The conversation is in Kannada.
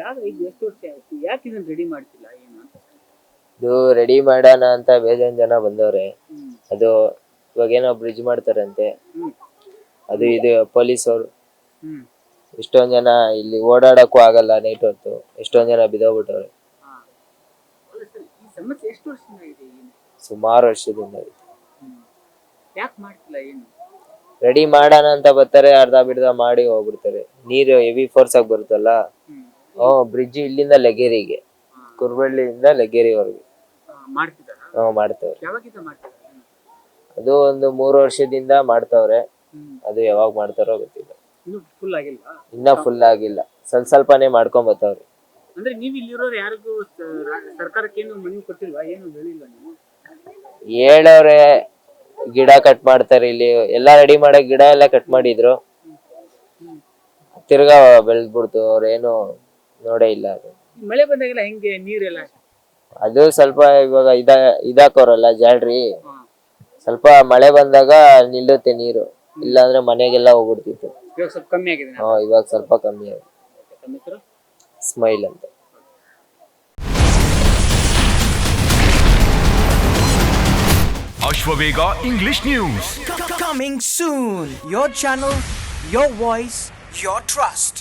ಯಾವ್ದು ಇದು ಎಷ್ಟು ವರ್ಷ ಆಯ್ತು? ಯಾಕೆ ಇದನ್ನ ರೆಡಿ ಮಾಡ್ತಿಲ್ಲ ಏನು ಅಂತ? ಇದು ರೆಡಿ ಮಾಡೋಣ ಅಂತ ಬೇಜಾನ್ ಜನ ಬಂದವ್ರೆ. ಹ್ಮ್ ಅದು ಇವಾಗ ಏನೋ ಬ್ರಿಡ್ಜ್ ಮಾಡ್ತಾರಂತೆ. ಹ್ಮ್ ಅದು ಇದು ಪೊಲೀಸ್ ಅವರು ಹ್ಮ್ ಎಷ್ಟೊಂದ್ ಜನ ಇಲ್ಲಿ ಓಡಾಡಕ್ಕೂ ಆಗಲ್ಲ ನೈಟ್ ಹೊತ್ತು. ಎಷ್ಟೊಂದ್ ಜನ ಬಿದ್ದೋಗ್ಬಿಟ್ಟವ್ರೆ. ಹಾ. ಅಲ್ಲ ಸರ್, ಈ ಸಮಸ್ಯೆ ಎಷ್ಟು ವರ್ಷದಿಂದ ಇದೆ ಏನು? ಸುಮಾರು ವರ್ಷದಿಂದ ಹ್ಮ್ ಯಾಕೆ ಮಾಡ್ತಿಲ್ಲ ಏನು? ರೆಡಿ ಮಾಡೋಣ ಅಂತ ಬರ್ತಾರೆ, ಅರ್ಧ ಬಿರ್ಧ ಮಾಡಿ ಹೋಗ್ಬಿಡ್ತಾರೆ. ನೀರು ಹೆವಿ ಫೋರ್ಸ್ ಆಗಿ ಬರುತ್ತಲ್ಲ. ಹ್ಮ್ ಬ್ರಿಡ್ಜ್ ಇಲ್ಲಿಂದ ಲಗೇರಿಗೆ, ಕುರ್ಬಳ್ಳಿಯಿಂದ ಲಗೇರಿವರೆಗೆ ಮಾಡ್ತಿದ್ದಾರಾ? ಮಾಡ್ತವ್ರೆ. ಯಾವಾಗಿಂದ ಮಾಡ್ತಿದ್ದಾರೆ? ಅದು ಒಂದು 3 ವರ್ಷದಿಂದ ಮಾಡ್ತವ್ರೆ. ಅದು ಯಾವಾಗ ಮಾಡ್ತಾರೋ ಗೊತ್ತಿಲ್ಲ. ಇನ್ನು ಫುಲ್ ಆಗಿಲ್ವಾ? ಇನ್ನ ಫುಲ್ ಆಗಿಲ್ಲ, ಸ್ವಲ್ಪನೇ ಮಾಡ್ಕೊಂಡ್ ಬರ್ತಾವ್ರಿ. ಅಂದ್ರೆ ನೀವು ಇಲ್ಲಿರೋರು ಯಾರಿಗೂ ಸರ್ಕಾರಕ್ಕೆ ಏನು ಮನವಿ ಕೊಟ್ಟಿಲ್ವಾ? ಏನು ಹೇಳಿಲ್ಲ ನೀವು? ಹೇಳವ್ರೆ, ಗಿಡ ಕಟ್ ಮಾಡ್ತಾರೆ ಇಲ್ಲಿ ಎಲ್ಲಾ ರೆಡಿ ಮಾಡಕ್. ಗಿಡ ಎಲ್ಲ ಕಟ್ ಮಾಡಿದ್ರು, ತಿರ್ಗಾ ಬೆಳೆದ್ಬಿಡ್ತು. ಅವ್ರೇನು ನೋಡೇ ಇಲ್ಲ. ಅದು ಮಳೆ ಬಂದಾಗೆಲ್ಲ ಹೆಂಗೆ ನೀರೆಲ್ಲ? ಅದು ಸ್ವಲ್ಪ ಇವಾಗ ಇದಾಕೋರಲ್ಲ ಜಾಳ್ರಿ, ಸ್ವಲ್ಪ ಮಳೆ ಬಂದಾಗ ನಿಲ್ಲುತ್ತೆ ನೀರು. ಇಲ್ಲಾಂದ್ರೆ ಮನೆಗೆಲ್ಲ ಹೋಗ್ಬಿಡ್ತಿತ್ತು. ಇವಾಗ ಸ್ವಲ್ಪ ಕಮ್ಮಿ ಆಗಿದೆ. ಇವಾಗ ಸ್ವಲ್ಪ ಕಮ್ಮಿ ಆಗಿದೆ. ಸ್ಮೈಲ್ ಅಂತ. Ashwavega English News. Coming soon. Your channel, your voice, your trust.